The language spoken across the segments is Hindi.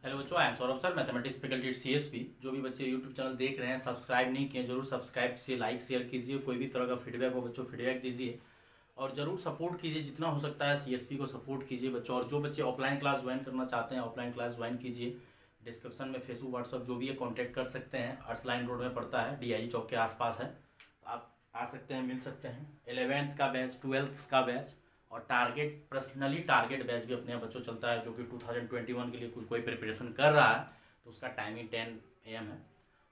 हेलो बच्चों, I am Saurabh sir, mathematics faculty at CSP. जो भी बच्चे यूट्यूब चैनल देख रहे हैं, सब्सक्राइब नहीं किए जरूर सब्सक्राइब कीजिए, लाइक शेयर कीजिए। कोई भी तरह का फीडबैक हो बच्चों फीडबैक दीजिए और ज़रूर सपोर्ट कीजिए, जितना हो सकता है सीएसपी को सपोर्ट कीजिए बच्चों। और जो बच्चे ऑफलाइन क्लास ज्वाइन करना चाहते हैं ऑफलाइन क्लास ज्वाइन कीजिए। डिस्क्रिप्शन में फेसबुक व्हाट्सअप जो भी है कॉन्टैक्ट कर सकते हैं। अर्सलाइन रोड में पड़ता है, डीआईजी चौक के आसपास है। आप आ सकते हैं, मिल सकते हैं। 11th का बैच, 12th का बैच और टारगेट पर्सनली टारगेट बैच भी अपने यहाँ बच्चों चलता है, जो कि 2021 के लिए कोई प्रिपरेशन कर रहा है तो उसका टाइमिंग 10 AM है।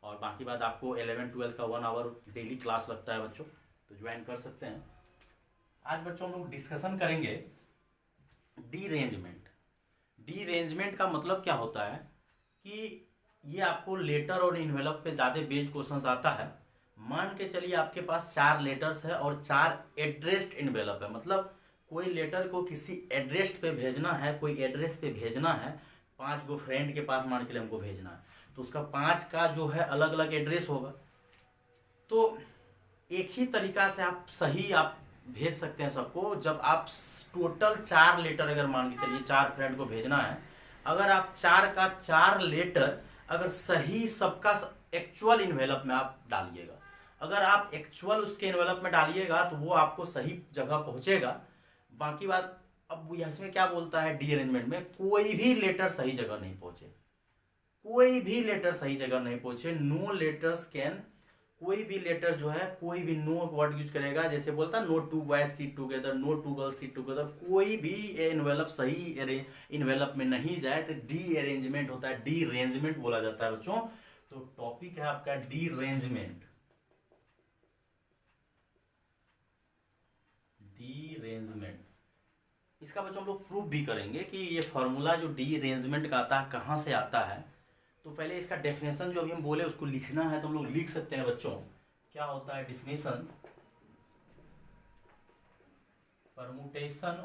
और बाकी बात आपको 11-12 का 1 आवर डेली क्लास लगता है बच्चों, तो ज्वाइन कर सकते हैं। आज बच्चों हम लोग डिस्कशन करेंगे डीरेंजमेंट। डीरेंजमेंट का मतलब क्या होता है कि ये आपको लेटर और इन्वेलप पे ज़्यादा बेस्ड क्वेश्चन आता है। मान के चलिए आपके पास 4 लेटर्स है और 4 एड्रेस्ड इन्वेलप है। मतलब कोई लेटर को किसी एड्रेस पे भेजना है, कोई एड्रेस पे भेजना है, 5 गो फ्रेंड के पास मान के लिए हमको भेजना है, तो उसका 5 का जो है अलग अलग एड्रेस होगा। तो एक ही तरीका से आप भेज सकते हैं सबको। जब आप टोटल 4 लेटर अगर मान के चलिए 4 फ्रेंड को भेजना है, अगर आप 4 का 4 लेटर अगर सही सबका एक्चुअल इन्वेलप में आप डालिएगा, अगर आप एक्चुअल उसके इन्वेलप में डालिएगा तो वो आपको सही जगह पहुंचेगा। बाकी बात अब इसमें क्या बोलता है डी अरेंजमेंट में, कोई भी लेटर सही जगह नहीं पहुंचे, कोई भी लेटर सही जगह नहीं पहुंचे। नो लेटर्स कैन, कोई भी लेटर जो है, कोई भी नो वर्ड यूज करेगा, जैसे बोलता है no two boys sit together, no two girls sit together, कोई भी इन्वेलप सही इन्वेलप में नहीं जाए तो डी अरेंजमेंट होता है, डी अरेंजमेंट बोला जाता है बच्चों। तो टॉपिक है आपका डी अरेंजमेंट। डी अरेंजमेंट इसका बच्चों हम लोग प्रूफ भी करेंगे कि ये फॉर्मूला जो डी अरेंजमेंट का आता है कहाँ से आता है। तो पहले इसका डेफिनेशन जो अभी हम बोले उसको लिखना है, तो हम लोग लिख सकते हैं बच्चों। क्या होता है definition? Permutation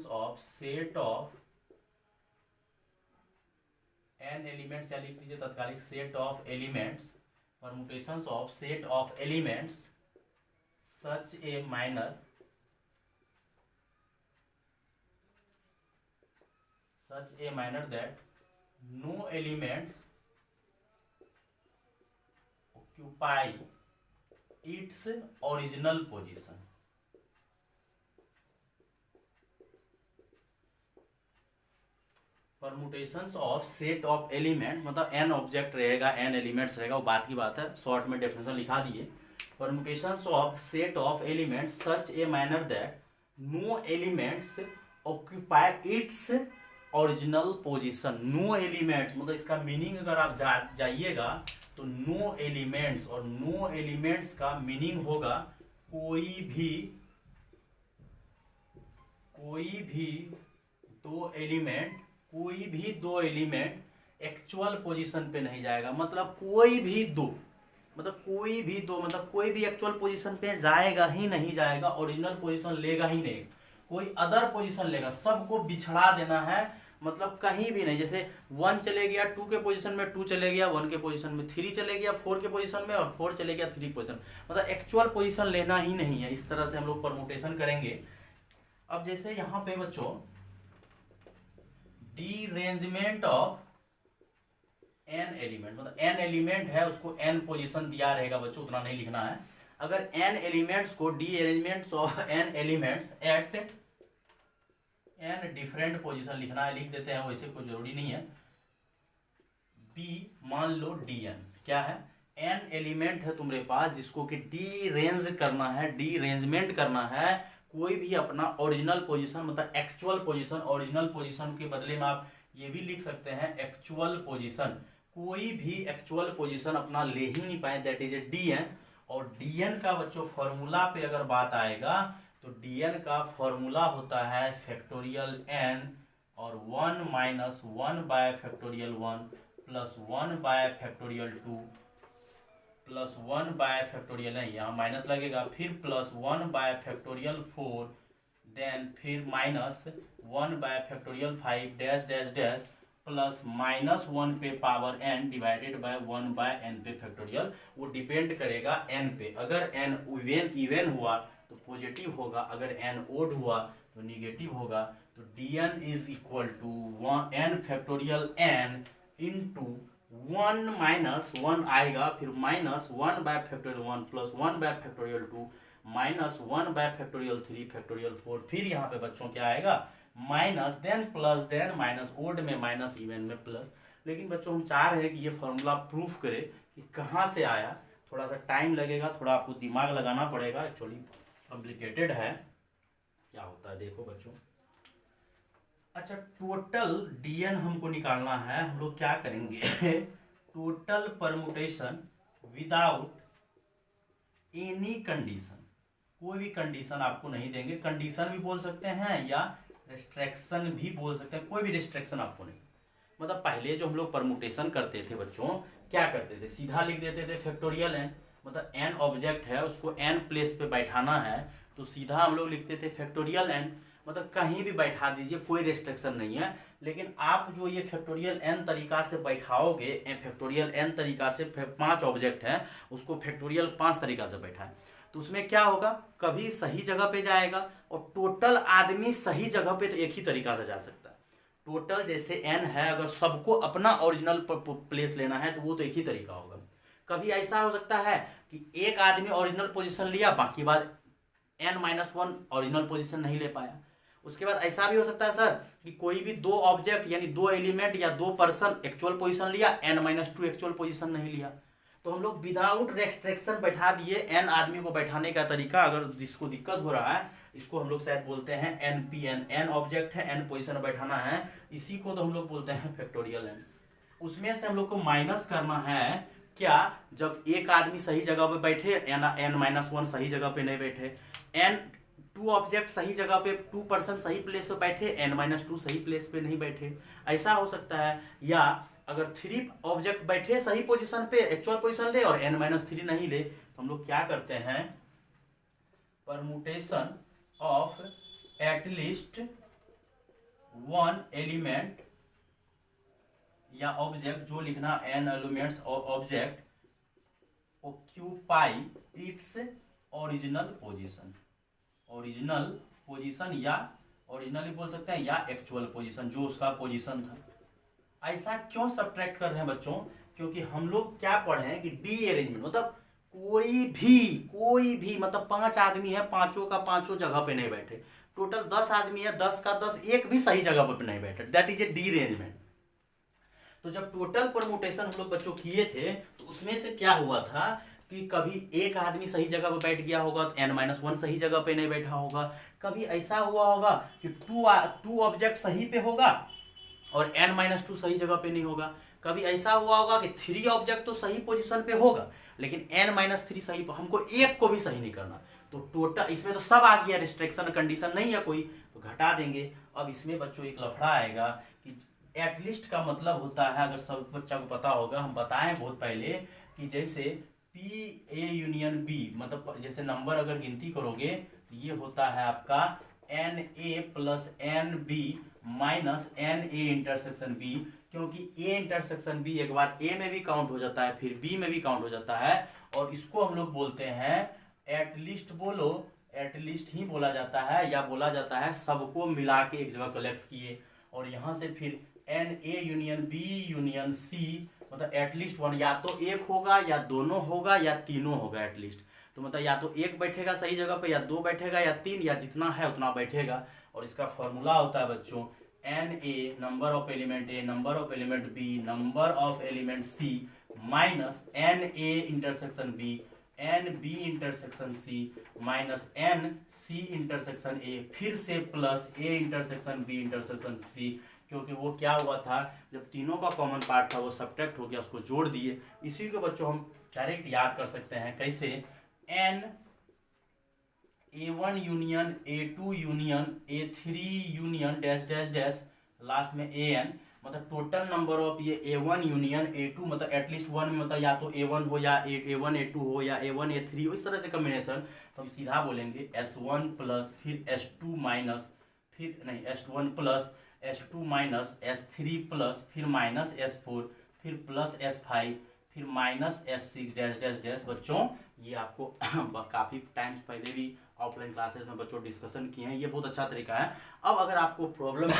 of set of n elements, या लिख दीजिए तत्कालिक set of elements, permutations of set of elements such a manner that no elements occupy its original position। Permutations of set of element मतलब एन ऑब्जेक्ट रहेगा, एन एलिमेंट्स रहेगा, वो बात की बात है, शॉर्ट में डेफिनेशन लिखा दिए। Permutations of set of elements such a manner that no elements occupy its original position. No elements मतलब इसका मीनिंग अगर आप जाइएगा तो नो एलिमेंट्स, और नो एलिमेंट्स का मीनिंग होगा कोई भी दो एलिमेंट एक्चुअल पोजीशन पे नहीं जाएगा। मतलब कोई भी दो मतलब कोई भी एक्चुअल पोजीशन पे जाएगा ही नहीं, जाएगा ओरिजिनल पोजीशन लेगा ही नहीं, कोई अदर पोजीशन लेगा, सबको बिछड़ा देना है। मतलब कहीं भी नहीं, जैसे 1 चले गया 2 के पोजीशन में, 2 चले गया 1 के पोजीशन में, 3 चले गया 4 के पोजीशन में, और 4 चले गया 3 पोजीशन, मतलब एक्चुअल पोजीशन लेना ही नहीं है। इस तरह से हम लोग परमुटेशन करेंगे। अब जैसे यहाँ पे बच्चों डीरेंजमेंट ऑफ एन एलिमेंट, मतलब एन एलिमेंट है उसको एन पोजीशन दिया रहेगा बच्चों, उतना नहीं लिखना है। अगर एन एलिमेंट्स को derangements of n elements at n different position लिखना है, लिख देते हैं, वैसे कोई जरूरी नहीं है। बी मान लो डी एन क्या है, एन एलिमेंट है तुम्हारे पास जिसको कि डी रेंज करना है, डी रेंजमेंट करना है। कोई भी अपना ओरिजिनल पोजीशन मतलब एक्चुअल पोजीशन, ओरिजिनल पोजीशन के बदले में आप ये भी लिख सकते हैं एक्चुअल पोजीशन, कोई भी एक्चुअल पोजीशन अपना ले ही नहीं पाए, that is a D n. और डी एन का बच्चों फॉर्मूला पे अगर बात आएगा तो डी एन का फॉर्मूला होता है फैक्टोरियल एन और 1 minus 1 by factorial 1 plus 1 by factorial 2 plus 1 by factorial है, यहाँ माइनस लगेगा, फिर प्लस 1 बाय फैक्टोरियल 4, देन फिर minus 1 by factorial 5 dash dash dash plus minus 1 पे power n divided by 1 by n पे फैक्टोरियल। वो डिपेंड करेगा n पे। अगर n इवन हुआ तो पॉजिटिव होगा, अगर n ओड हुआ तो निगेटिव होगा। तो dn is equal to n factorial n into 1 minus 1 आएगा, फिर minus 1 by factorial 1 plus 1 by factorial 2 minus 1 by factorial 3 factorial 4, फिर यहाँ पे बच्चों क्या आएगा minus, then plus, then minus, odd में माइनस, इवन में प्लस। लेकिन बच्चों हम चाह रहे हैं कि ये फॉर्मूला प्रूफ करे कि कहाँ से आया, थोड़ा सा टाइम लगेगा, थोड़ा आपको दिमाग लगाना पड़ेगा, एक्चुअली कॉम्प्लिकेटेड है। क्या होता है देखो बच्चों। अच्छा, टोटल dn हमको निकालना है, हम लोग क्या करेंगे total permutation without any condition, कोई भी कंडीशन आपको नहीं देंगे, कंडीशन भी बोल सकते हैं या रिस्ट्रिक्शन भी बोल सकते हैं, कोई भी रिस्ट्रिक्शन आपको नहीं। मतलब पहले जो हम लोग परमुटेशन करते थे बच्चों, क्या करते थे, सीधा लिख देते थे फैक्टोरियल n, मतलब n ऑब्जेक्ट है उसको n प्लेस पे बैठाना है तो सीधा हम लोग लिखते थे फैक्टोरियल n, मतलब कहीं भी बैठा दीजिए, कोई रेस्ट्रिक्शन नहीं है। लेकिन आप जो ये फैक्टोरियल n तरीका से बैठाओगे, फैक्टोरियल n तरीका से 5 ऑब्जेक्ट है उसको फैक्टोरियल 5 तरीका से बैठाएं तो उसमें क्या होगा, कभी सही जगह पे जाएगा और टोटल आदमी सही जगह पे तो एक ही तरीका से जा सकता है। टोटल जैसे n है, अगर सबको अपना ओरिजिनल प्लेस लेना है तो वो तो एक ही तरीका होगा। कभी ऐसा हो सकता है कि एक आदमी ओरिजिनल पोजीशन लिया, बाकी बाद n-1 ओरिजिनल पोजीशन नहीं ले पाया। उसके बाद ऐसा भी हो सकता है सर कि कोई भी 2 ऑब्जेक्ट यानी 2 एलिमेंट या 2 पर्सन एक्चुअल पोजीशन लिया, n-2 एक्चुअल पोजीशन नहीं लिया। तो हम लोग विदाउट रेस्ट्रिक्शन बैठा दिए n आदमी को बैठाने का तरीका। अगर जिसको दिक्कत हो रहा है इसको हम लोग शायद बोलते हैं npn, n ऑब्जेक्ट है, n पोजीशन बैठाना है, इसी को तो हम लोग बोलते हैं फैक्टोरियल n। उसमें से हम लोग को माइनस करना है क्या, जब एक आदमी सही जगह पे बैठे, n-1 सही जगह पे नहीं बैठे, n 2 ऑब्जेक्ट सही जगह पे, 2 पर्सन सही प्लेस पे बैठे, n-2 सही प्लेस पे नहीं बैठे, ऐसा हो सकता है। या अगर 3 ऑब्जेक्ट बैठे सही पोजीशन पे, एक्चुअल पोजीशन ले और n-3 नहीं ले, तो हम लोग क्या करते हैं, परमुटेशन ऑफ एटलीस्ट 1 एलिमेंट या ऑब्जेक्ट, जो लिखना n elements object occupy its original position, original position या ओरिजिनल ही बोल सकते हैं या एक्चुअल पोजीशन, जो उसका पोजीशन था। ऐसा क्यों सब्ट्रैक्ट कर रहे हैं बच्चों, क्योंकि हम लोग क्या पढ़े हैं कि डी अरेंजमेंट मतलब कोई भी मतलब 5 आदमी है, पांचों का पांचों जगह पे नहीं बैठे, टोटल 10 आदमी है, 10 का 10 एक भी सही जगह पे नहीं बैठे, that is a D arrangement. तो जब टोटल परमुटेशन हम लोग बच्चों किए थे तो उसमें से क्या हुआ था कि कभी एक आदमी सही जगह पे बैठ गया होगा तो n-1 सही जगह पे नहीं बैठा होगा, कभी ऐसा हुआ होगा कि 2 ऑब्जेक्ट सही पे होगा और n-2 सही जगह पे नहीं होगा, कभी ऐसा हुआ होगा कि 3 ऑब्जेक्ट तो सही पोजीशन पे होगा लेकिन n-3 सही, हमको एक को भी सही नहीं करना। तो टोटल इसमें तो सब आ गया, रिस्ट्रिक्शन कंडीशन नहीं है कोई, तो घटा देंगे। अब इसमें बच्चों एक लफड़ा आएगा कि एटलीस्ट का मतलब होता है, अगर सब बच्चा को पता होगा, हम बताएं बहुत पहले कि जैसे P A यूनियन B, मतलब जैसे नंबर अगर गिनती करोगे तो ये होता है आपका NA plus NB minus NA intersection B, क्योंकि A इंटरसेक्शन B एक बार A में भी काउंट हो जाता है फिर B में भी काउंट हो जाता है, और इसको हम लोग बोलते हैं एटलीस्ट, बोलो एटलीस्ट ही बोला जाता है, या बोला जाता है सबको मिला के एक जगह कलेक्ट किए, और यहाँ से फिर NA union B union C, मतलब एटलीस्ट 1, या तो एक होगा या दोनों होगा या तीनों होगा एटलीस्ट। तो मतलब या तो एक बैठेगा सही जगह पे, या 2 बैठेगा, या 3, या जितना है उतना बैठेगा। और इसका फॉर्मूला होता है बच्चों NA number of element A, number of element B, number of element C minus NA intersection B, NB intersection C minus NC intersection A, फिर से plus A intersection B intersection C, क्योंकि वो क्या हुआ था जब तीनों का कॉमन पार्ट था वो सब्ट्रैक्ट हो गया, उसको जोड़ दिए। इसी को बच्चों हम डायरेक्ट याद कर सकते हैं कैसे, n A1 union A2 union A3 union dash dash dash last में AN, मतलब टोटल नंबर ऑफ ये A1 यूनियन A2, मतलब एटलीस्ट 1 में मतलब या तो A1 हो या A1 A2 हो या A1 A3 हो, इस तरह से कॉम्बिनेशन। तो हम सीधा बोलेंगे S1 प्लस फिर S2 माइनस, फिर नहीं S1 plus S2 minus S3 plus फिर माइनस S4 फिर प्लस S5 फिर minus S6 dash dash dash. बच्चों ये आपको काफ़ी टाइम्स पहले भी ऑफलाइन क्लासेस में बच्चों डिस्कशन किए हैं, ये बहुत अच्छा तरीका है। अब अगर आपको प्रॉब्लम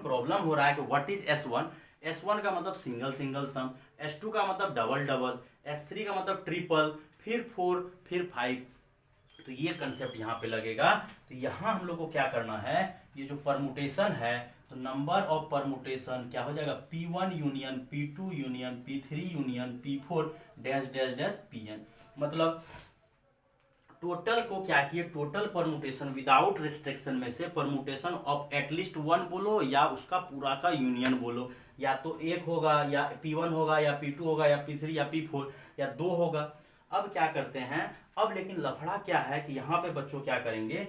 प्रॉब्लम हो रहा है कि व्हाट इज S1, S1 का मतलब सिंगल सिंगल सम, S2 का मतलब डबल डबल, S3 का मतलब ट्रिपल, फिर 4, फिर 5, तो ये कंसेप्ट यहाँ पे लगेगा। तो यहाँ हम लोग को क्या करना है, ये जो परमुटेशन है, तो नंबर ऑफ परमुटेशन क्या हो जाएगा, P1 union P2 union P3 union P4 dash dash dash Pn, मतलब टोटल को क्या किए, टोटल परमुटेशन विदाउट रिस्ट्रिक्शन में से परमुटेशन ऑफ एटलीस्ट 1 बोलो या उसका पूरा का यूनियन बोलो, या तो एक होगा या P1 होगा या P2 होगा या P3 या P4 या 2 होगा। अब क्या करते हैं, अब लेकिन लफड़ा क्या है कि यहाँ पे बच्चों क्या करेंगे,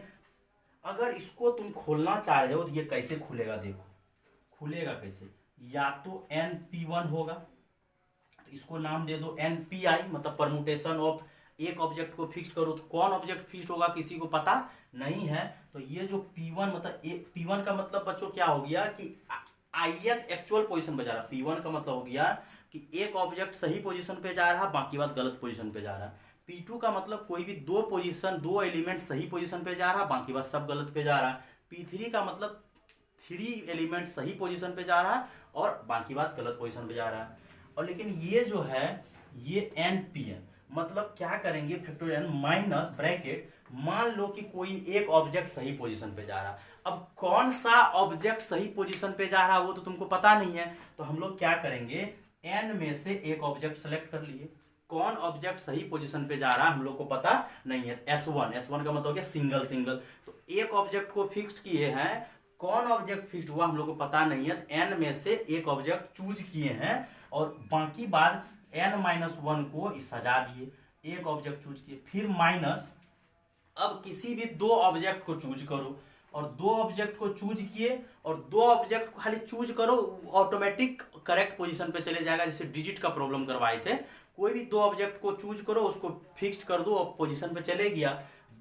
अगर इसको तुम खोलना चाह रहे हो तो ये कैसे खुलेगा, देखो खुलेगा कैसे, या तो NP1 होगा, तो इसको नाम दे दो NPI, मतलब परमुटेशन ऑफ एक ऑब्जेक्ट को फिक्स करो, तो कौन ऑब्जेक्ट फिक्स होगा किसी को पता नहीं है। तो ये जो P1 मतलब P1 का मतलब बच्चों क्या हो गया कि ith एक्चुअल पोजीशन पे जा रहा, P1 का मतलब हो गया कि एक ऑब्जेक्ट सही पोजीशन पे जा रहा, बाकी बात गलत पोजीशन पे जा रहा। P2 का मतलब कोई भी दो एलिमेंट सही पोजीशन पे जा रहा, बाकी बात सब गलत पे जा रहा। P3 का मतलब 3 एलिमेंट सही पोजीशन पे जा रहा और बाकी बात गलत पोजीशन पे जा रहा। और लेकिन ये जो है ये NPN, मतलब क्या करेंगे, फैक्टोरियल माइनस ब्रैकेट, मान लो कि कोई एक ऑब्जेक्ट सही पोजीशन पे जा रहा, अब कौन सा ऑब्जेक्ट सही पोजीशन पे जा रहा वो तो तुमको पता नहीं है, तो हम लोग क्या करेंगे, n में से एक ऑब्जेक्ट सेलेक्ट कर लिए, कौन ऑब्जेक्ट सही पोजीशन पे जा रहा हम लोग को पता नहीं है, S1 का मतलब हो गया सिंगल सिंगल, तो एक ऑब्जेक्ट को फिक्स किए हैं, कौन ऑब्जेक्ट फिक्स हुआ हम लोग को पता नहीं है, तो n में से एक ऑब्जेक्ट चूज किए हैं और बाकी बात n-1 को सजा दिए, एक ऑब्जेक्ट चूज किए, फिर माइनस, अब किसी भी दो ऑब्जेक्ट को चूज करो, और दो ऑब्जेक्ट को चूज किए और दो ऑब्जेक्ट को खाली चूज करो, ऑटोमेटिक करेक्ट पोजीशन पे चले जाएगा, जैसे डिजिट का प्रॉब्लम करवाए थे, कोई भी दो ऑब्जेक्ट को चूज करो, उसको फिक्स्ड कर दो और पोजीशन पे चले गया,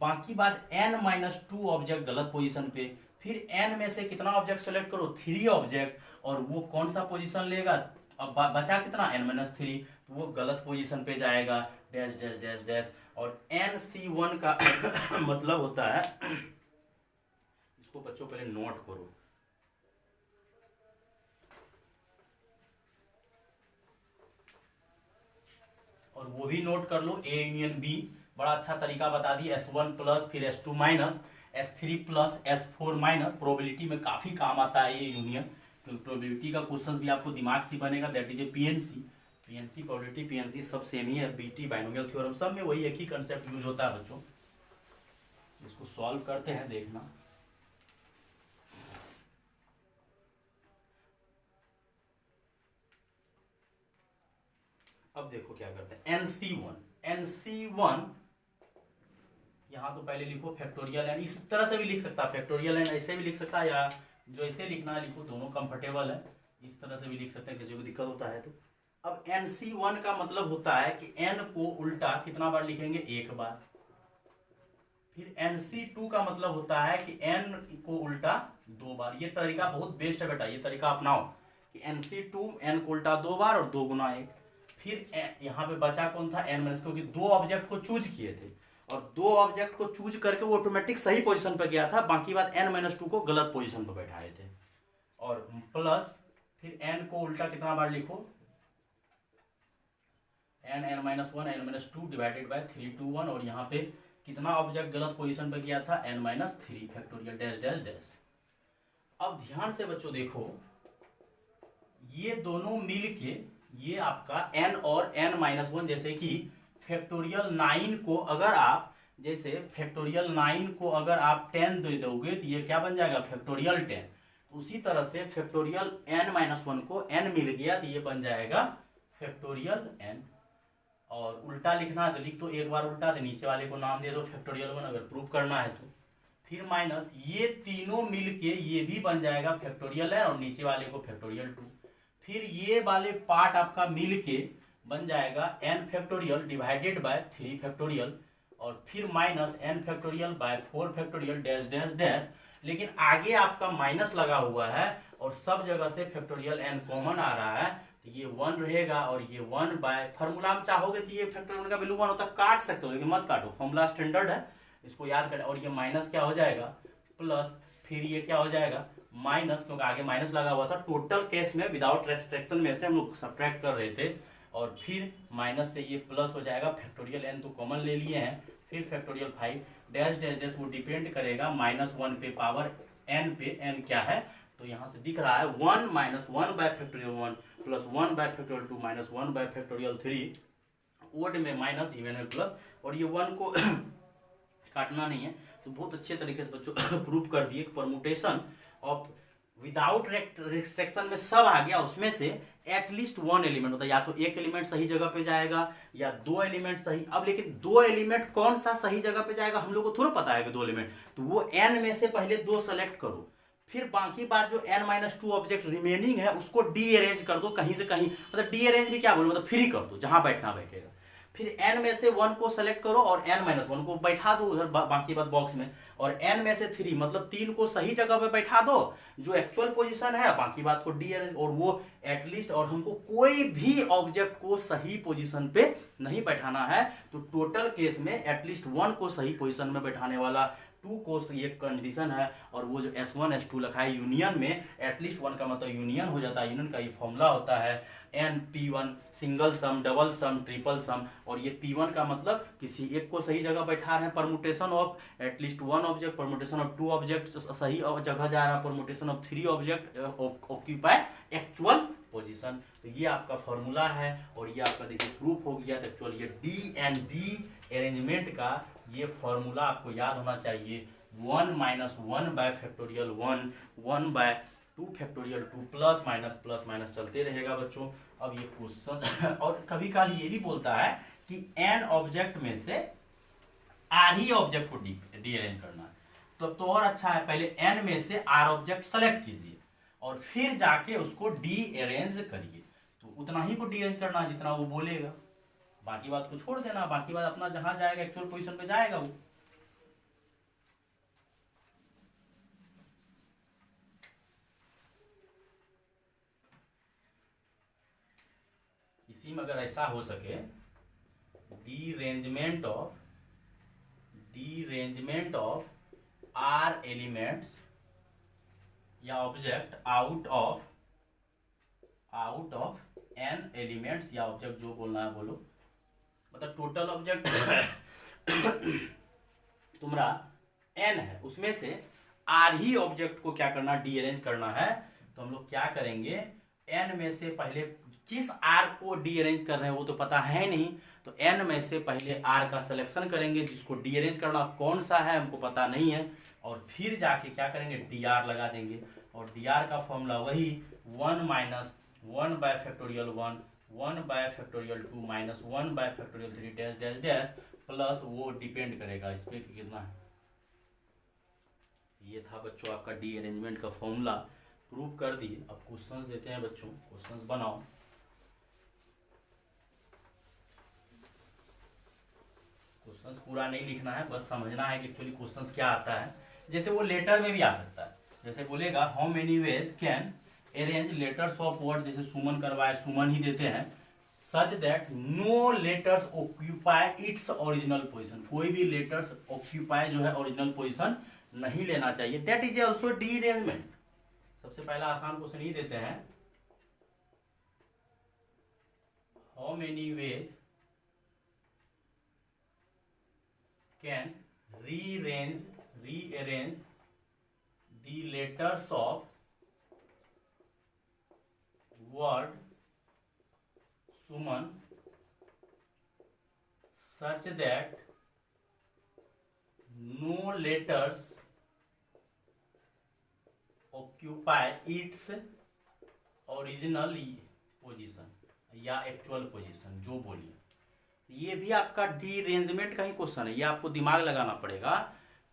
बाकी बात n-2 ऑब्जेक्ट गलत पोजीशन पे, फिर n में से कितना ऑब्जेक्ट सेलेक्ट करो, 3 ऑब्जेक्ट, और वो कौन सा पोजीशन लेगा, अब बचा कितना n-3, तो वो गलत पोजीशन पे जाएगा, डैश डैश डैश डैश। और NC1 का मतलब होता है, इसको बच्चों पहले नोट करो, और वो भी नोट कर लो, A यूनियन B, बड़ा अच्छा तरीका बता दी, S1 प्लस फिर S2 minus, S3 plus S4 minus, probability में काफी काम आता है ये यूनियन, तो प्रोबेबिलिटी का क्वेश्चन भी आपको दिमाग से बनेगा, that is A PNC probability PNC सब सेम ही है, BT बाइनोमियल थ्योरम सब में वही एक ही कंसेप्ट यूज होता है बच्चों। इसको सॉल्व करते हैं, देखना, अब देखो क्या करते हैं, NC1 यहाँ तो पहले लिखो फैक्टोरियल एन, इस तरह से भी लिख सकता है, फैक्टोरियल एन ऐसे भी लिख सकता है, या जो ऐसे लिखना है लिखो, दोनों कंफर्टेबल है, इस तरह से भी लिख सकते हैं, किसी को दिक्कत होता है तो। अब NC1 का मतलब होता है कि n को उल्टा कितना बार लिखेंगे, एक बार, फिर NC2 का मतलब होता है कि n को उल्टा 2 बार, ये तरीका बहुत बेस्ट है बेटा, ये तरीका अपनाओ कि NC2 n को उल्टा 2 बार और 2 गुना 1, फिर यहाँ पे बचा कौन था, n माइनस, क्योंकि दो ऑब्जेक्ट को चूज किए थे और दो ऑब्जेक्ट को चूज करके वो ऑटोमेटिक सही पोजीशन पे गया था, बाकी बात n-2 को गलत पोजीशन पे बैठाए थे, और प्लस फिर n को उल्टा कितना बार लिखो, n-1 n-2 डिवाइडेड बाय 3 2 1, और यहाँ पे कितना ऑब्जेक्ट गलत पोजीशन पे गया था, n-3 factorial dash dash dash. अब ध्यान से बच्चों देखो, ये दोनों मिल के ये आपका n और n-1, जैसे कि फैक्टोरियल 9 को अगर आप, जैसे फैक्टोरियल 9 को अगर आप 10 दे दोगे तो ये क्या बन जाएगा, फैक्टोरियल 10, उसी तरह से फैक्टोरियल n-1 को n मिल गया तो ये बन जाएगा फैक्टोरियल n, और उल्टा लिखना है तो लिख दो, एक बार उल्टा तो नीचे वाले को नाम दे दो फैक्टोरियल 1, अगर प्रूव करना है तो, फिर माइनस, ये तीनों मिलके ये भी बन जाएगा फैक्टोरियल n और नीचे वाले को फैक्टोरियल 2, फिर ये वाले पार्ट आपका मिलके बन जाएगा n factorial divided by 3 factorial, और फिर minus n factorial by 4 factorial dash dash dash, लेकिन आगे आपका माइनस लगा हुआ है और सब जगह से फैक्टोरियल n कॉमन आ रहा है, तो ये 1 रहेगा, और ये 1 बाय, फॉर्मूला में चाहोगे तो ये फैक्टोरियल का वैल्यू 1 होता है, काट सकते हो लेकिन मत काटो, फॉर्मूला स्टैंडर्ड है, इसको याद करें। और ये माइनस क्या हो जाएगा, प्लस, फिर ये क्या हो जाएगा माइनस, क्योंकि आगे माइनस लगा हुआ था। टोटल केस में विदाउट रेस्ट्रिक्शन में से हम लोग सब्ट्रैक्ट कर रहे थे, और फिर माइनस से ये प्लस हो जाएगा। फैक्टोरियल n तो कॉमन ले लिए हैं, फिर फैक्टोरियल 5 डैश डैश डैश, वो डिपेंड करेगा -1 पे, पावर n पे। n क्या है तो यहाँ से दिख रहा है 1 - 1 by factorial 1 plus 1 by factorial 2 minus 1 by factorial 3, odd में माइनस, इवन में प्लस। और ये 1 को काटना नहीं है, तो बहुत अच्छे तरीके से बच्चों प्रूव कर दिए। परमुटेशन ऑफ विदाउट रिस्ट्रिक्शन में सब आ गया, उसमें से एटलीस्ट 1 एलिमेंट होता है, या तो एक एलिमेंट सही जगह पे जाएगा या 2 एलिमेंट सही। अब लेकिन 2 एलिमेंट कौन सा सही जगह पे जाएगा हम लोग को थोड़ा पता है कि 2 एलिमेंट, तो वो n में से पहले 2 सेलेक्ट करो, फिर बाकी बात जो n-2 ऑब्जेक्ट रिमेनिंग है उसको डी अरेंज कर दो कहीं से कहीं। मतलब डी अरेंज भी क्या बोलो, मतलब फ्री कर दो, जहां बैठना बैठेगा। फिर n में से 1 को सेलेक्ट करो और n-1 को बैठा दो उधर बाकी बात बॉक्स में, और n में से 3 मतलब 3 को सही जगह पे बैठा दो जो एक्चुअल पोजीशन है, बाकी बात को डी अरेंज, और वो एटलीस्ट। और हमको कोई भी ऑब्जेक्ट को सही पोजीशन पे नहीं बैठाना है, तो टोटल केस में एटलीस्ट 1 को सही पोजीशन में बैठाने वाला 2 को ये कंडीशन है। और वो जो S1 S2 लिखा है यूनियन में, एटलीस्ट 1 का मतलब यूनियन हो जाता है। यूनियन का ये फॉर्मूला होता है NP1, सिंगल सम, डबल सम, ट्रिपल सम। और ये P1 का मतलब किसी एक को सही जगह बैठा रहे हैं, permutation of at least 1 object, permutation of 2 object सही जगह जा रहा है, permutation of 3 object occupy actual position. तो ये आपका फॉर्मूला है, और ये आपका देखिए प्रूफ हो गया। तो एक्चुअल ये D एंड D अरेंजमेंट का ये फॉर्मूला आपको याद होना चाहिए। 1 - 1 by factorial 1, 1 by 2 factorial 2, plus minus चलते रहेगा बच्चों। अब ये क्वेश्चन और कभी कभी ये भी बोलता है कि n ऑब्जेक्ट में से r ही ऑब्जेक्ट को डी अरेंज करना है, तो और अच्छा है, पहले n में से r ऑब्जेक्ट सेलेक्ट कीजिए और फिर जाके उसको डी अरेंज करिए। तो उतना ही को डी अरेंज करना है जितना वो बोलेगा, बाकी बात को छोड़ देना, बाकी बात अपना जहां जाएगा एक्चुअल पोजीशन पे जाएगा वो। इसी में अगर ऐसा हो सके, डीरेंजमेंट ऑफ r एलिमेंट्स या object out of n elements, या ऑब्जेक्ट जो बोलना है बोलो, मतलब टोटल ऑब्जेक्ट तुम्हारा n है, उसमें से r ही ऑब्जेक्ट को क्या करना, डी अरेंज करना है। तो हम लोग क्या करेंगे, n में से पहले किस r को डी अरेंज कर रहे हैं वो तो पता है नहीं, तो n में से पहले r का सिलेक्शन करेंगे, जिसको डी अरेंज करना कौन सा है हमको पता नहीं है, और फिर जाके क्या करेंगे, dr लगा देंगे। और dr का फॉर्मूला वही 1 - 1 by factorial 1, 1 by factorial 2 minus 1 by factorial 3 dash dash dash, plus वो डिपेंड करेगा इस पे कि कितना है। ये था बच्चों आपका डी अरेंजमेंट का फॉर्मूला, प्रूव कर दिए। अब क्वेश्चंस देते हैं बच्चों, क्वेश्चंस बनाओ। क्वेश्चंस पूरा नहीं लिखना है, बस समझना है कि एक्चुअली क्वेश्चंस क्या आता है। जैसे वो लेटर में भी आ सकता है, जैसे बोलेगा how many ways can arrange letters of word, जैसे सुमन करवाए, सुमन ही देते हैं, such that no letters occupy its original position, कोई भी लेटर्स ऑक्यूपाई जो है ओरिजिनल पोजीशन नहीं लेना चाहिए, that is also D arrangement. सबसे पहला आसान क्वेश्चन ही देते हैं, how many ways can rearrange the letters of word Suman such that no letters occupy its original position या एक्चुअल पोजीशन जो बोलिए। ये भी आपका डी अरेंजमेंट का ही क्वेश्चन है, ये आपको दिमाग लगाना पड़ेगा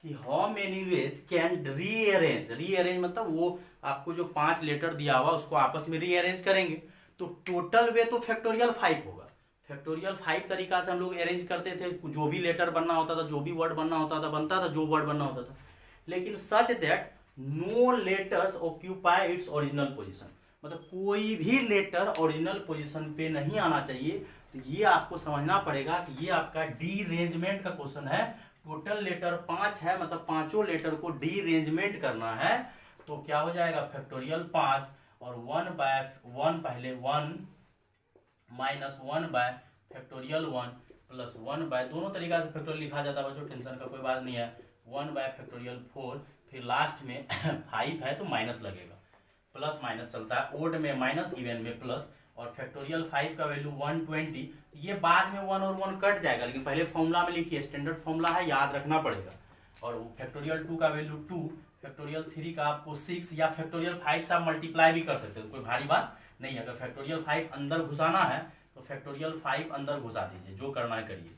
कि how many ways can rearrange मतलब वो आपको जो 5 लेटर दिया हुआ उसको आपस में रीअरेंज करेंगे, तो टोटल वे तो फैक्टोरियल 5 होगा। फैक्टोरियल 5 तरीका से हम लोग अरेंज करते थे, जो भी लेटर बनना होता था, जो भी वर्ड बनना होता था, बनता था, जो वर्ड बनना होता था, लेकिन such that no letters occupy its original position, मतलब कोई भी लेटर ओरिजिनल पोजीशन पे नहीं आना चाहिए। तो ये आपको समझना पड़ेगा कि ये आपका डी अरेंजमेंट का क्वेश्चन है, टोटल लेटर 5 है, मतलब पांचों लेटर को डीरेंजमेंट करना है, तो क्या हो जाएगा फैक्टोरियल 5 और 1/1 पहले 1 minus 1 by factorial 1 plus 1 by, दोनों तरीका से फैक्टोरियल लिखा जाता है बच्चों, टेंशन का कोई बात नहीं है। 1 बाय फैक्टोरियल 4, फिर लास्ट में 5 है तो माइनस लगेगा, प्लस माइनस चलता है, ओड में माइनस इवन में प्लस, और फैक्टोरियल 5 का वैल्यू 120। ये बाद में 1 और 1 कट जाएगा, लेकिन पहले फॉर्मूला में लिखिए, स्टैंडर्ड फॉर्मूला है, याद रखना पड़ेगा। और फैक्टोरियल 2 का वैल्यू 2, फैक्टोरियल 3 का आपको 6, या फैक्टोरियल 5 से आप मल्टीप्लाई भी कर सकते हो, कोई भारी बात नहीं है। अगर फैक्टोरियल 5 अंदर घुसाना है तो फैक्टोरियल 5 अंदर घुसा दीजिए, जो करना है करिए।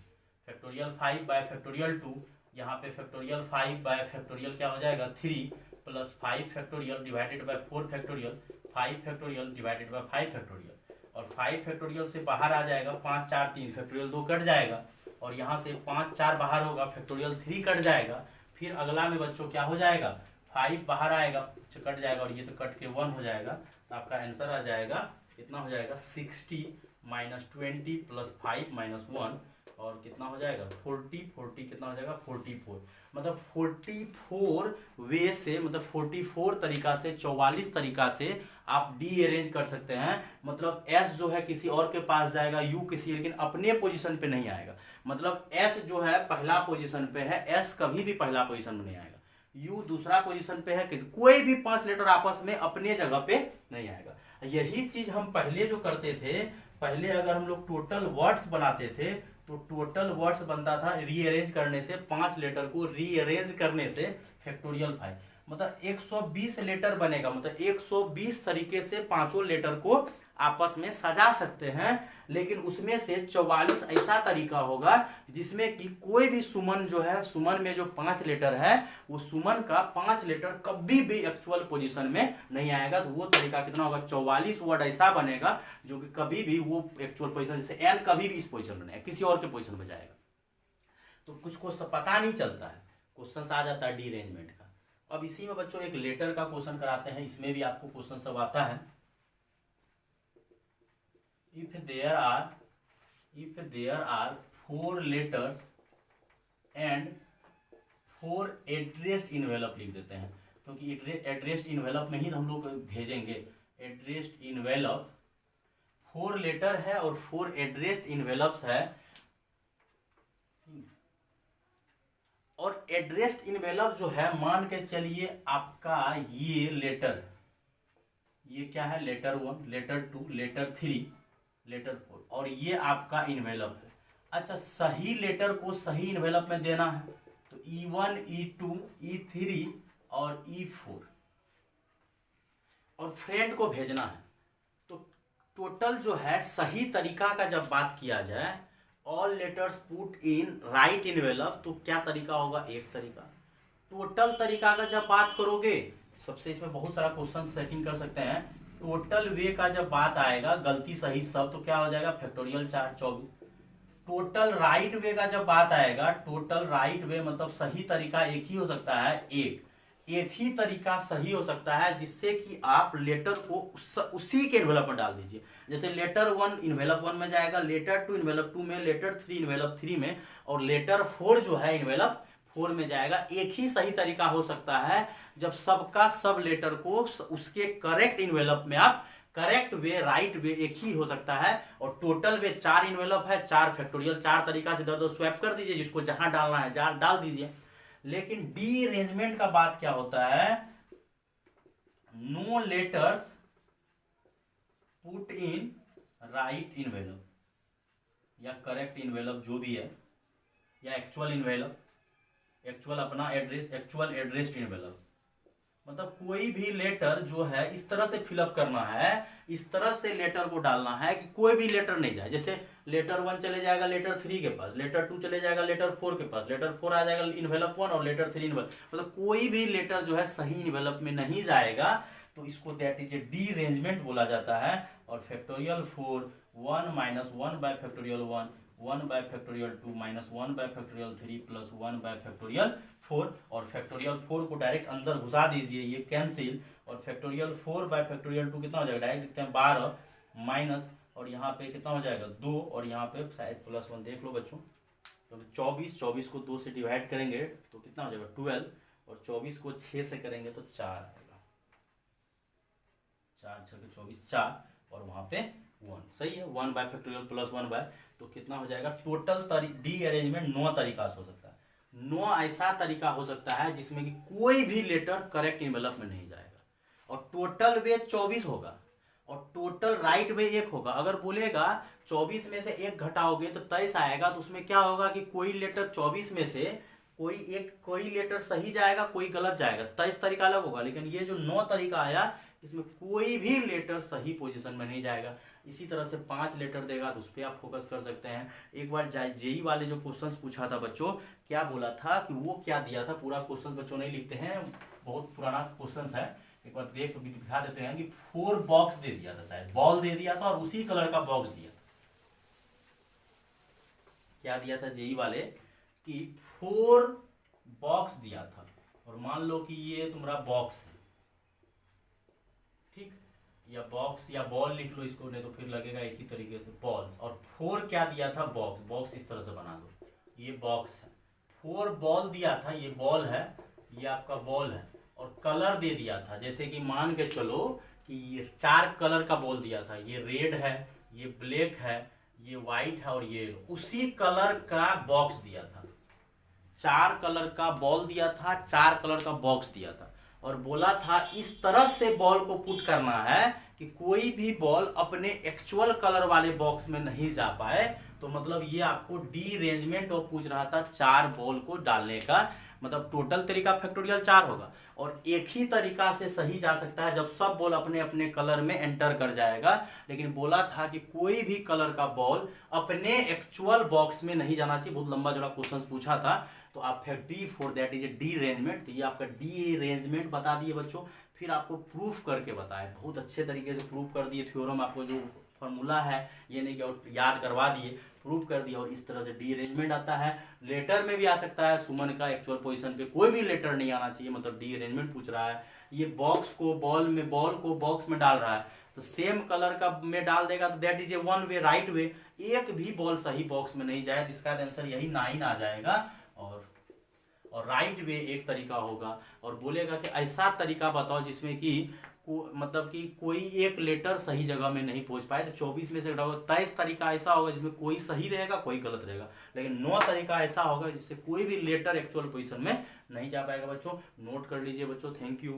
फैक्टोरियल 5 बाय फैक्टोरियल 2, यहाँ पे फैक्टोरियल 5 बाय फैक्टोरियल क्या हो जाएगा 3 plus 5 factorial divided by 4 factorial, 5 factorial divided by 5 factorial, और 5 फैक्टोरियल से बाहर आ जाएगा 5 4 3, फैक्टोरियल 2 कट जाएगा, और यहाँ से 5 4 बाहर होगा, फैक्टोरियल 3 कट जाएगा। फिर अगला में बच्चों क्या हो जाएगा 5 बाहर आएगा, कट जाएगा, और ये तो कट के 1 हो जाएगा, तो आपका आंसर आ जाएगा कितना हो जाएगा 60 माइनस 20 प्लस 5 माइनस 1, और कितना हो जाएगा 40 कितना हो जाएगा 44। मतलब 44 वे से, मतलब 44 तरीका से, 44 तरीका से आप डी अरेंज कर सकते हैं। मतलब एस जो है किसी और के पास जाएगा, यू किसी, लेकिन अपने पोजीशन पे नहीं आएगा। मतलब एस जो है पहला पोजीशन पे है, एस कभी भी पहला पोजीशन में नहीं आएगा, यू दूसरा पोजीशन पे है, कोई भी 5 लेटर आपस में अपने जगह पे नहीं आएगा। यही चीज हम पहले जो करते थे, पहले अगर हम लोग टोटल वर्ड्स बनाते थे तो टोटल वर्ड्स बनता था रीअरेंज करने से, 5 लेटर को रीअरेंज करने से फैक्टोरियल 5, मतलब 120 लेटर बनेगा। मतलब 120 तरीके से पांचों लेटर को आपस में सजा सकते हैं, लेकिन उसमें से 44 ऐसा तरीका होगा जिसमें कि कोई भी सुमन जो है, सुमन में जो 5 लेटर है, वो सुमन का 5 लेटर कभी भी एक्चुअल पोजीशन में नहीं आएगा। तो वो तरीका कितना होगा 44 वर्ड ऐसा बनेगा जो कि कभी भी वो एक्चुअल पोजीशन, जैसे एन कभी भी इस पोजीशन में नहीं, किसी और के पोजीशन में जाएगा। तो कुछ को पता नहीं चलता है, क्वेश्चन आ जाता है डीअरेंजमेंट का। अब इसी में बच्चों एक लेटर का क्वेश्चन कराते हैं, इसमें भी आपको क्वेश्चन सब आता है। if there are 4 letters and 4 addressed envelope लिख देते हैं, क्योंकि एड्रेस्ड इन्वेलप में ही हम लोग भेजेंगे। एड्रेस्ड इन्वेलप 4 लेटर है और 4 एड्रेस्ड इन्वेलप्स है, और एड्रेस्ड इन्वेलप जो है मान के चलिए आपका ये लेटर, ये क्या है लेटर 1, लेटर 2, लेटर 3, लेटर 4, और ये आपका इन्वेलप है। अच्छा, सही लेटर को सही इन्वेलप में देना है तो E1 E2 E3 और E4, और फ्रेंड को भेजना है। तो टोटल जो है सही तरीका का जब बात किया जाए, all letters put in right envelope, तो क्या तरीका होगा एक तरीका। टोटल तरीका का जब बात करोगे, सबसे इसमें बहुत सारा क्वेश्चन सेटिंग कर सकते हैं। टोटल वे का जब बात आएगा, गलती सही सब, तो क्या हो जाएगा फैक्टोरियल 4 24। टोटल राइट वे का जब बात आएगा, टोटल राइट वे मतलब सही तरीका एक ही हो सकता है, एक ही तरीका सही हो सकता है जिससे कि आप लेटर को उसी के इन्वेलप में डाल दीजिए। जैसे लेटर 1 इन्वेलप 1 में जाएगा, लेटर 2 इन्वेलप 2 में, लेटर 3 इन्वेलप 3 में, और लेटर 4 जो है इन्वेलप 4 में जाएगा। एक ही सही तरीका हो सकता है जब सबका सब लेटर को उसके करेक्ट इन्वेलप में आप, करेक्ट वे राइट वे एक ही हो सकता है। और टोटल वे 4 इन्वेलप है, 4 फैक्टोरियल, 4 तरीका से इधर स्वैप कर दीजिए, जिसको जहां डालना है जहां डाल दीजिए। लेकिन डी अरेंजमेंट का बात क्या होता है, no letters put in right envelope, या करेक्ट इन्वेलप जो भी है, या एक्चुअल इन्वेलप, एक्चुअल अपना एड्रेस, एक्चुअल एड्रेस्ड इन्वेलप। मतलब कोई भी लेटर जो है इस तरह से फिलअप करना है, इस तरह से लेटर को डालना है कि कोई भी लेटर नहीं जाए। जैसे लेटर 1 चले जाएगा लेटर 3 के पास, लेटर 2 चले जाएगा लेटर 4 के पास, लेटर 4 आ जाएगा इन्वेलप 1, और लेटर 3 इन्वेलप, मतलब कोई भी लेटर जो है सही इन्वेलप में नहीं जाएगा, तो इसको that is a D arrangement बोला जाता है। और factorial 4 1 minus 1 by factorial 1, 1 by factorial 2 minus 1 by factorial 3 plus 1 by factorial 4, और फैक्टोरियल 4 को डायरेक्ट अंदर घुसा दीजिए, ये कैंसिल, और फैक्टोरियल 4 बाय फैक्टोरियल 2 कितना हो जाएगा, डायरेक्ट लिखते हैं 12 माइनस, और यहाँ पे कितना हो जाएगा 2, और यहाँ पे शायद +1, देख लो बच्चों, तो 24 को 2 से डिवाइड करेंगे तो कितना हो जाएगा 12, और 24 को 6 से करेंगे तो 4 आएगा, 4 6 के 24, 4 और वहाँ पे 1। सही है, 1 बाय फैक्टोरियल प्लस 1 बाय, तो कितना हो जाएगा टोटल डी अरेंजमेंट 9 तरीका से हो सकता है। 9 ऐसा तरीका हो सकता है जिसमें कि कोई भी लेटर करेक्ट इन्वेलप में नहीं जाएगा, और टोटल वे 24 होगा और टोटल राइट वे 1 होगा। अगर बोलेगा 24 में से 1 घटाओगे तो 23 आएगा, तो उसमें क्या होगा कि कोई लेटर 24 में से कोई लेटर सही जाएगा, कोई गलत जाएगा, 23 तरीका अलग होगा। लेकिन ये जो 9 तरीका आया इसमें कोई भी लेटर सही पोजीशन में नहीं जाएगा। इसी तरह से 5 लेटर देगा तो उस पर आप फोकस कर सकते हैं। एक बार जेई वाले जो क्वेश्चंस पूछा था बच्चों, क्या बोला था कि वो क्या दिया था, पूरा क्वेश्चन बच्चों नहीं लिखते हैं, बहुत पुराना क्वेश्चन है, एक बार देख दिखा देते हैं कि 4 बॉक्स दे दिया था, शायद बॉल दे दिया था और उसी कलर का बॉक्स दिया था। क्या दिया था जेई वाले कि 4 बॉक्स दिया था, और मान लो कि ये तुम्हारा बॉक्स है, ठीक, या बॉक्स या बॉल लिख लो इसको, नहीं तो फिर लगेगा एक ही तरीके से बॉल्स, और 4 क्या दिया था बॉक्स, बॉक्स इस तरह से बना दो, ये बॉक्स है। 4 बॉल दिया था, ये बॉल है, ये आपका बॉल है, और कलर दे दिया था, जैसे कि मान के चलो कि ये 4 कलर का बॉल दिया था, ये रेड है, ये ब्लैक है, ये व्हाइट है और ये उसी कलर का बॉक्स दिया था। 4 कलर का बॉल दिया था, 4 कलर का बॉक्स दिया था, और बोला था इस तरह से बॉल को पुट करना है कि कोई भी बॉल अपने एक्चुअल कलर वाले बॉक्स में नहीं जा पाए। तो मतलब ये आपको डी अरेंजमेंट और पूछ रहा था 4 बॉल को डालने का, मतलब टोटल तरीका फैक्टोरियल 4 होगा, और एक ही तरीका से सही जा सकता है जब सब बॉल अपने अपने कलर में एंटर कर जाएगा। लेकिन बोला था कि कोई भी कलर का बॉल अपने एक्चुअल बॉक्स में नहीं जाना चाहिए। बहुत लंबा जोड़ा क्वेश्चन पूछा था, तो आप फिर D for that is a D arrangement, तो ये आपका डी अरेंजमेंट बता दिए बच्चों। फिर आपको प्रूफ करके बताए, बहुत अच्छे तरीके से प्रूफ कर दिए, थ्योरम आपको जो फॉर्मूला है ये नहीं कि याद करवा दिए, प्रूफ कर दिया, और इस तरह से डी अरेंजमेंट आता है। लेटर में भी आ सकता है, सुमन का एक्चुअल पोजीशन पे कोई भी लेटर नहीं आना चाहिए, मतलब डी अरेंजमेंट पूछ रहा है। ये बॉक्स को बॉल को बॉक्स में डाल रहा है, तो सेम कलर का में डाल देगा, तो that is A one way right way, एक भी बॉल सही बॉक्स में नहीं जाए, तो इसका आंसर यही 9 आ जाएगा। और राइट वे एक तरीका होगा, और बोलेगा कि ऐसा तरीका बताओ जिसमें कि मतलब कि कोई एक लेटर सही जगह में नहीं पहुंच पाए, तो 24 में से घटाओगे 23 तरीका ऐसा होगा जिसमें कोई सही रहेगा कोई गलत रहेगा, लेकिन 9 तरीका ऐसा होगा जिससे कोई भी लेटर एक्चुअल पोजीशन में नहीं जा पाएगा। बच्चों नोट कर लीजिए बच्चों, थैंक यू।